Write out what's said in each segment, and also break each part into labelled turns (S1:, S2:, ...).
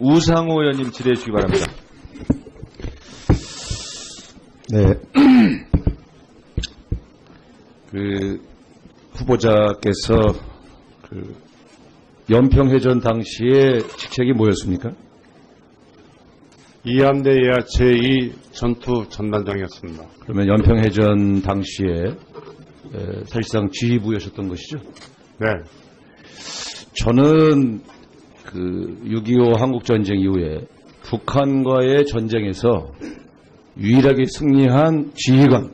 S1: 우상호 의원님 질의해 주시기 바랍니다.
S2: 네. 후보자께서 연평해전 당시에 직책이 뭐였습니까?
S3: 이함대 예하 제2 전투 전단장이었습니다.
S2: 그러면 연평해전 당시에 사실상 지휘부였었던 것이죠?
S3: 네.
S2: 저는 6.25 한국전쟁 이후에 북한과의 전쟁에서 유일하게 승리한 지휘관,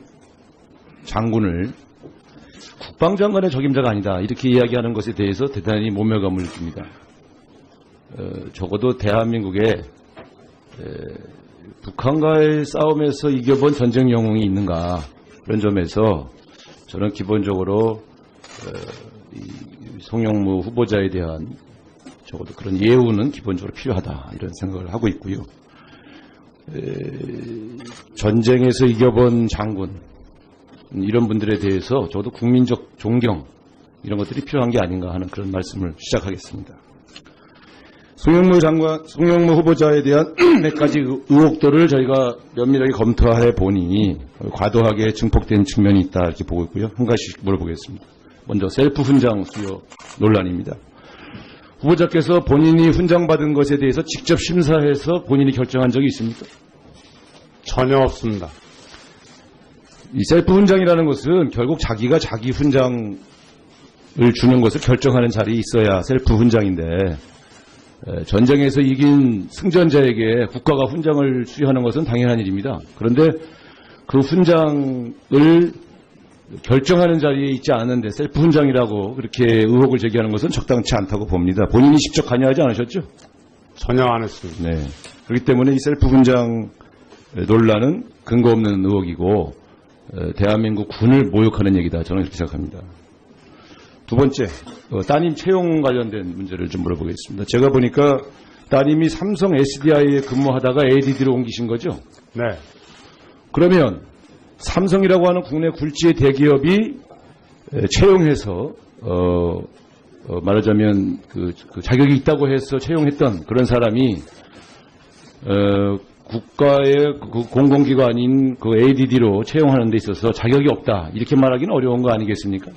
S2: 장군을 국방장관의 적임자가 아니다 이렇게 이야기하는 것에 대해서 대단히 모멸감을 느낍니다. 적어도 대한민국에 북한과의 싸움에서 이겨본 전쟁 영웅이 있는가 그런 점에서 저는 기본적으로 송영무 후보자에 대한 적어도 그런 예우는 기본적으로 필요하다 이런 생각을 하고 있고요. 전쟁에서 이겨본 장군 이런 분들에 대해서 적어도 국민적 존경 이런 것들이 필요한 게 아닌가 하는 그런 말씀을 시작하겠습니다. 송영무 후보자에 대한 몇 가지 의혹들을 저희가 면밀하게 검토해 보니 과도하게 증폭된 측면이 있다 이렇게 보고 있고요. 한 가지씩 물어보겠습니다. 먼저 셀프 훈장 수여 논란입니다. 후보자께서 본인이 훈장 받은 것에 대해서 직접 심사해서 본인이 결정한 적이 있습니까?
S3: 전혀 없습니다.
S2: 이 셀프 훈장이라는 것은 결국 자기가 자기 훈장을 주는 것을 결정하는 자리에 있어야 셀프 훈장인데 전쟁에서 이긴 승전자에게 국가가 훈장을 수여하는 것은 당연한 일입니다. 그런데 그 훈장을 결정하는 자리에 있지 않은데 셀프 훈장이라고 그렇게 의혹을 제기하는 것은 적당치 않다고 봅니다. 본인이 직접 관여하지 않으셨죠?
S3: 전혀 안 했습니다.
S2: 네. 그렇기 때문에 이 셀프 훈장 논란은 근거 없는 의혹이고 대한민국 군을 모욕하는 얘기다. 저는 그렇게 생각합니다. 두 번째, 따님 채용 관련된 문제를 좀 물어보겠습니다. 제가 보니까 따님이 삼성 SDI에 근무하다가 ADD로 옮기신 거죠?
S3: 네.
S2: 그러면 삼성이라고 하는 국내 굴지의 대기업이 채용해서 말하자면 그 자격이 있다고 해서 채용했던 그런 사람이 국가의 그 공공기관인 그 ADD로 채용하는 데 있어서 자격이 없다 이렇게 말하기는 어려운 거 아니겠습니까?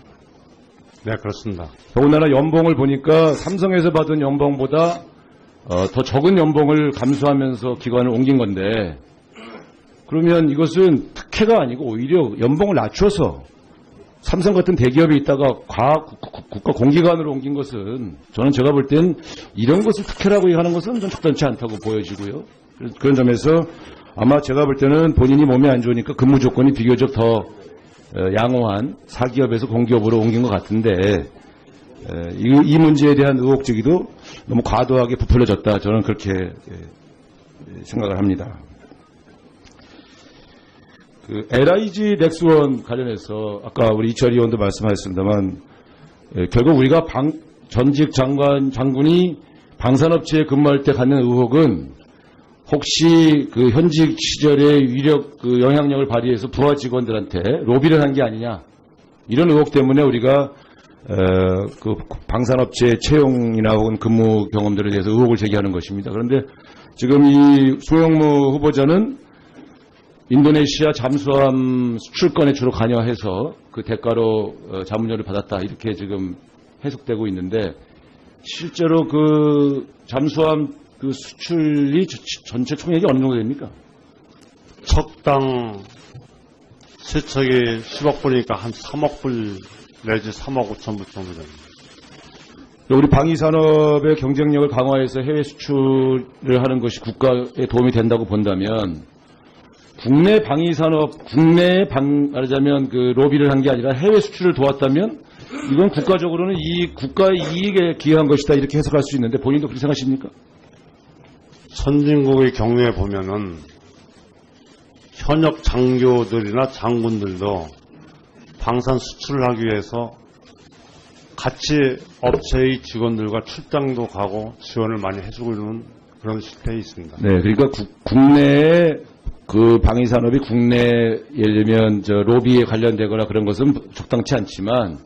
S3: 네, 그렇습니다.
S2: 더군다나 연봉을 보니까 삼성에서 받은 연봉보다 더 적은 연봉을 감수하면서 기관을 옮긴 건데 그러면 이것은 특혜가 아니고 오히려 연봉을 낮춰서 삼성 같은 대기업에 있다가 국가 공기관으로 옮긴 것은 저는 제가 볼 땐 이런 것을 특혜라고 하는 것은 좀 적당치 않다고 보여지고요. 그런 점에서 아마 제가 볼 때는 본인이 몸이 안 좋으니까 근무 조건이 비교적 더 양호한 사기업에서 공기업으로 옮긴 것 같은데 이 문제에 대한 의혹 제기도 너무 과도하게 부풀려졌다. 저는 그렇게 생각을 합니다. LIG 넥스원 관련해서 아까 우리 이철희 의원도 말씀하셨습니다만 결국 우리가 전직 장군이 방산업체에 근무할 때 갖는 의혹은 혹시 그 현직 시절에 위력 영향력을 발휘해서 부하 직원들한테 로비를 한 게 아니냐 이런 의혹 때문에 우리가 그 방산업체 채용이나 혹은 근무 경험들에 대해서 의혹을 제기하는 것입니다. 그런데 지금 이 송영무 후보자는 인도네시아 잠수함 수출건에 주로 관여해서 그 대가로 자문료를 받았다 이렇게 지금 해석되고 있는데 실제로 그 잠수함 그 수출이 전체 총액이 어느 정도 됩니까?
S3: 척당 세척이 10억 불이니까 한 3억 불 내지 3억 5천 불 정도 됩니다.
S2: 우리 방위산업의 경쟁력을 강화해서 해외 수출을 하는 것이 국가에 도움이 된다고 본다면 국내 방위산업, 말하자면 그 로비를 한 게 아니라 해외 수출을 도왔다면 이건 국가적으로는 국가의 이익에 기여한 것이다 이렇게 해석할 수 있는데 본인도 그렇게 생각하십니까?
S3: 선진국의 경우에 보면은 현역 장교들이나 장군들도 방산 수출을 하기 위해서 같이 업체의 직원들과 출장도 가고 지원을 많이 해주고 있는 그런 실태에 있습니다.
S2: 네, 그러니까 국내에 그 방위산업이 국내 예를 들면 로비에 관련되거나 그런 것은 적당치 않지만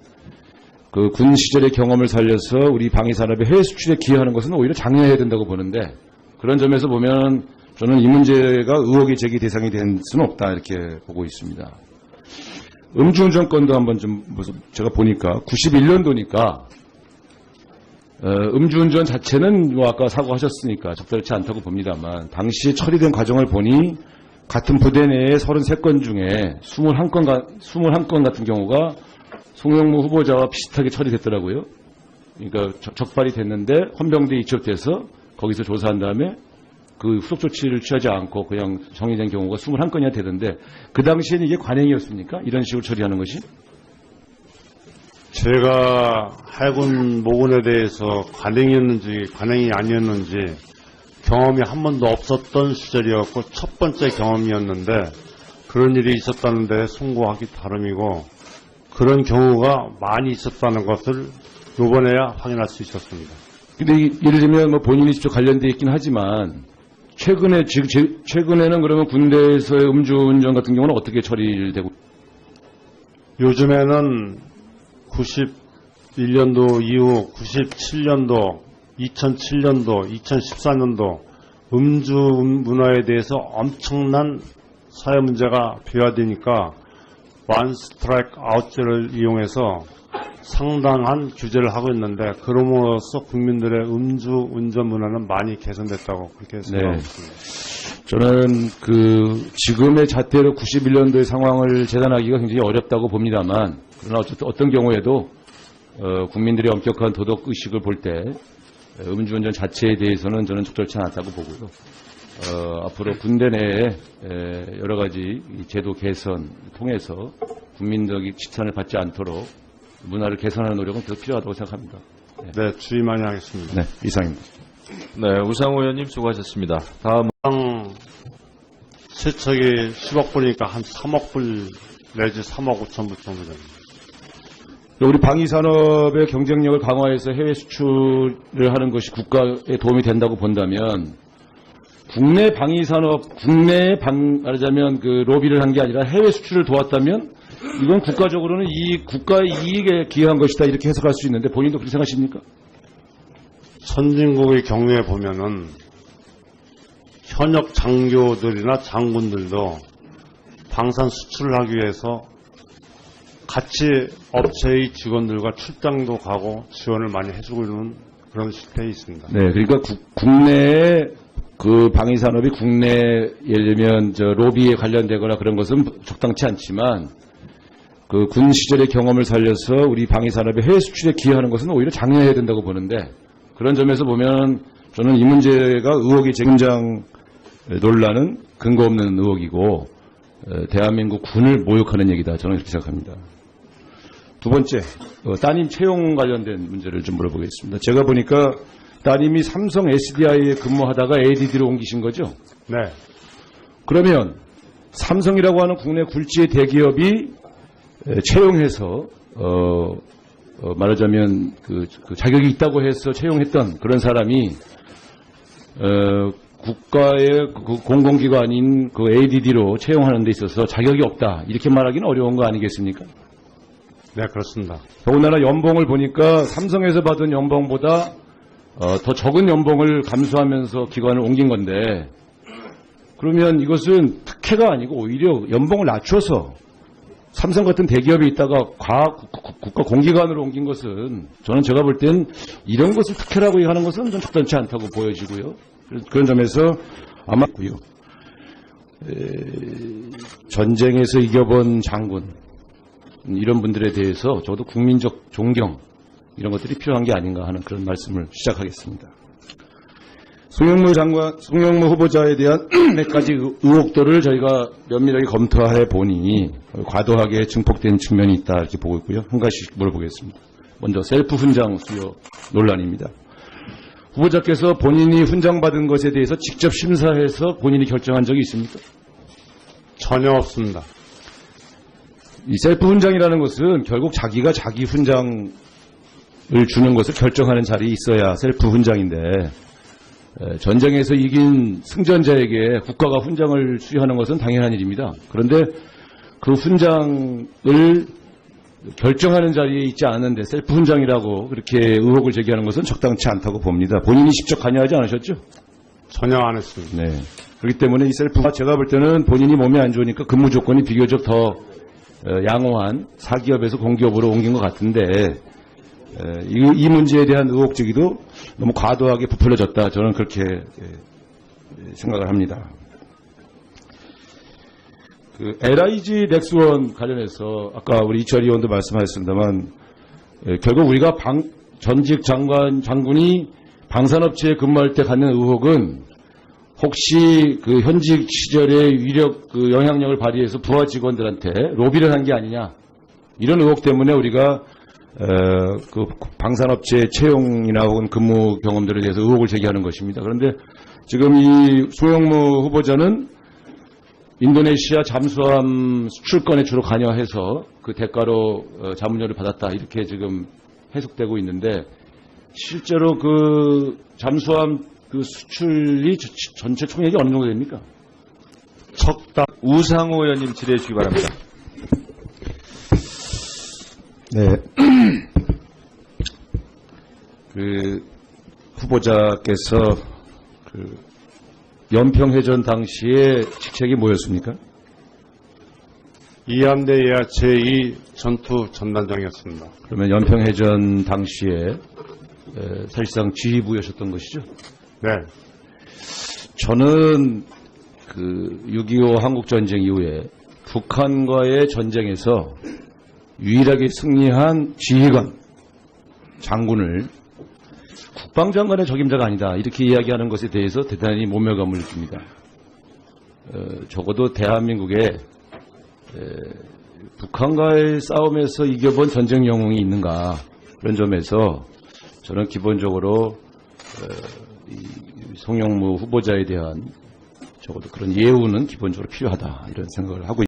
S2: 그 군 시절의 경험을 살려서 우리 방위산업의 해외 수출에 기여하는 것은 오히려 장려해야 된다고 보는데 그런 점에서 보면 저는 이 문제가 의혹의 제기 대상이 될 수는 없다 이렇게 보고 있습니다. 음주운전 건도 한번 좀 제가 보니까 91년도니까 음주운전 자체는 뭐 아까 사고하셨으니까 적절치 않다고 봅니다만 당시 처리된 과정을 보니 같은 부대 내에 33건 중에 21건 같은 경우가 송영무 후보자와 비슷하게 처리됐더라고요. 그러니까 적발이 됐는데 헌병대에 이첩돼서 거기서 조사한 다음에 그 후속 조치를 취하지 않고 그냥 정리된 경우가 21건이나 되던데 그 당시에는 이게 관행이었습니까? 이런 식으로 처리하는 것이?
S3: 제가 해군 모군에 대해서 관행이었는지 관행이 아니었는지 경험이 한 번도 없었던 시절이었고 첫 번째 경험이었는데 그런 일이 있었다는데 송구하기 다름이고 그런 경우가 많이 있었다는 것을 이번에야 확인할 수 있었습니다.
S2: 근데 예를 들면 뭐 본인이 직접 관련돼 있긴 하지만 최근에는 그러면 군대에서의 음주운전 같은 경우는 어떻게 처리되고?
S3: 요즘에는 91년도 이후 97년도, 2007년도, 2014년도 음주 문화에 대해서 엄청난 사회 문제가 비화되니까 원 스트라이크 아웃제를 이용해서 상당한 규제를 하고 있는데 그럼으로써 국민들의 음주 운전 문화는 많이 개선됐다고 그렇게 생각하고 있습니다.
S2: 저는 지금의 잣대로 91년도의 상황을 재단하기가 굉장히 어렵다고 봅니다만 그러나 어쨌든 어떤 경우에도 국민들의 엄격한 도덕 의식을 볼 때 음주운전 자체에 대해서는 저는 적절치 않았다고 보고요. 앞으로 군대 내에 여러 가지 제도 개선 통해서 국민적인 칭찬을 받지 않도록 문화를 개선하는 노력은 계속 필요하다고 생각합니다.
S3: 네, 주의 많이 하겠습니다.
S2: 네, 이상입니다.
S1: 네, 우상호 의원님 수고하셨습니다. 다음
S3: 세척이 10억 불이니까 한 3억 불 내지 3억 5천 불 정도 됩니다.
S2: 우리 방위산업의 경쟁력을 강화해서 해외 수출을 하는 것이 국가에 도움이 된다고 본다면 국내 방위산업, 말하자면 로비를 한 게 아니라 해외 수출을 도왔다면 이건 국가적으로는 국가의 이익에 기여한 것이다 이렇게 해석할 수 있는데 본인도 그렇게 생각하십니까?
S3: 선진국의 경우에 보면은 현역 장교들이나 장군들도 방산 수출을 하기 위해서 같이 업체의 직원들과 출장도 가고 지원을 많이 해주고 있는 그런 실태에 있습니다.
S2: 네, 그러니까 국내에 방위산업이 국내 예를 들면 로비에 관련되거나 그런 것은 적당치 않지만 군 시절의 경험을 살려서 우리 방위산업의 해외 수출에 기여하는 것은 오히려 장려해야 된다고 보는데 그런 점에서 보면 저는 이 문제가 의혹의 재군장 논란은 근거 없는 의혹이고 대한민국 군을 모욕하는 얘기다. 저는 그렇게 생각합니다. 두 번째, 따님 채용 관련된 문제를 좀 물어보겠습니다. 제가 보니까 따님이 삼성 SDI에 근무하다가 ADD로 옮기신 거죠?
S3: 네.
S2: 그러면 삼성이라고 하는 국내 굴지의 대기업이 채용해서 말하자면 자격이 있다고 해서 채용했던 그런 사람이 국가의 공공기관인 ADD로 채용하는 데 있어서 자격이 없다 이렇게 말하기는 어려운 거 아니겠습니까?
S3: 네, 그렇습니다.
S2: 더군다나 연봉을 보니까 삼성에서 받은 연봉보다 더 적은 연봉을 감수하면서 기관을 옮긴 건데 그러면 이것은 특혜가 아니고 오히려 연봉을 낮춰서 삼성 같은 대기업에 있다가 국가 공기관으로 옮긴 것은 저는 제가 볼 땐 이런 것을 특혜라고 하는 것은 좀 적절치 않다고 보여지고요. 그런 점에서 아마 전쟁에서 이겨본 장군 이런 분들에 대해서 저도 국민적 존경 이런 것들이 필요한 게 아닌가 하는 그런 말씀을 시작하겠습니다. 송영무 후보자에 대한 몇 가지 의혹들을 저희가 면밀하게 검토해 보니 과도하게 증폭된 측면이 있다 이렇게 보고 있고요. 한 가지씩 물어보겠습니다. 먼저 셀프 훈장 수여 논란입니다. 후보자께서 본인이 훈장 받은 것에 대해서 직접 심사해서 본인이 결정한 적이 있습니까?
S3: 전혀 없습니다.
S2: 이 셀프 훈장이라는 것은 결국 자기가 자기 훈장을 주는 것을 결정하는 자리에 있어야 셀프 훈장인데 전쟁에서 이긴 승전자에게 국가가 훈장을 수여하는 것은 당연한 일입니다. 그런데 그 훈장을 결정하는 자리에 있지 않은데 셀프 훈장이라고 그렇게 의혹을 제기하는 것은 적당치 않다고 봅니다. 본인이 직접 관여하지 않으셨죠?
S3: 전혀 안 했습니다.
S2: 네. 그렇기 때문에 이 셀프가 제가 볼 때는 본인이 몸이 안 좋으니까 근무 조건이 비교적 더 양호한 사기업에서 공기업으로 옮긴 것 같은데 이 문제에 대한 의혹 제기도 너무 과도하게 부풀려졌다. 저는 그렇게 생각을 합니다. 그 LIG 넥스원 관련해서 아까 우리 이철 의원도 말씀하셨습니다만 결국 우리가 전직 장군이 방산업체에 근무할 때 갖는 의혹은 혹시 그 현직 시절의 위력 그 영향력을 발휘해서 부하 직원들한테 로비를 한 게 아니냐 이런 의혹 때문에 우리가 그 방산업체 채용이나 혹은 근무 경험들에 대해서 의혹을 제기하는 것입니다. 그런데 지금 이 송영무 후보자는 인도네시아 잠수함 수출권에 주로 관여해서 그 대가로 자문료를 받았다 이렇게 지금 해석되고 있는데 실제로 그 잠수함 그 수출이 전체 총액이 어느 정도 됩니까?
S1: 척답 우상호 의원님 질의해 주시기 바랍니다.
S2: 네. 그 후보자께서 그 연평해전 당시에 직책이 뭐였습니까?
S3: 이함대 예하 제2 전투 전단장이었습니다.
S2: 그러면 연평해전 당시에 사실상 지휘부였었던 것이죠?
S3: 네.
S2: 저는 그 6.25 한국전쟁 이후에 북한과의 전쟁에서 유일하게 승리한 지휘관, 장군을 국방장관의 적임자가 아니다. 이렇게 이야기하는 것에 대해서 대단히 모멸감을 느낍니다. 적어도 대한민국에 북한과의 싸움에서 이겨본 전쟁 영웅이 있는가 그런 점에서 저는 기본적으로 송영무 후보자에 대한 적어도 그런 예우는 기본적으로 필요하다 이런 생각을 하고 있습니다.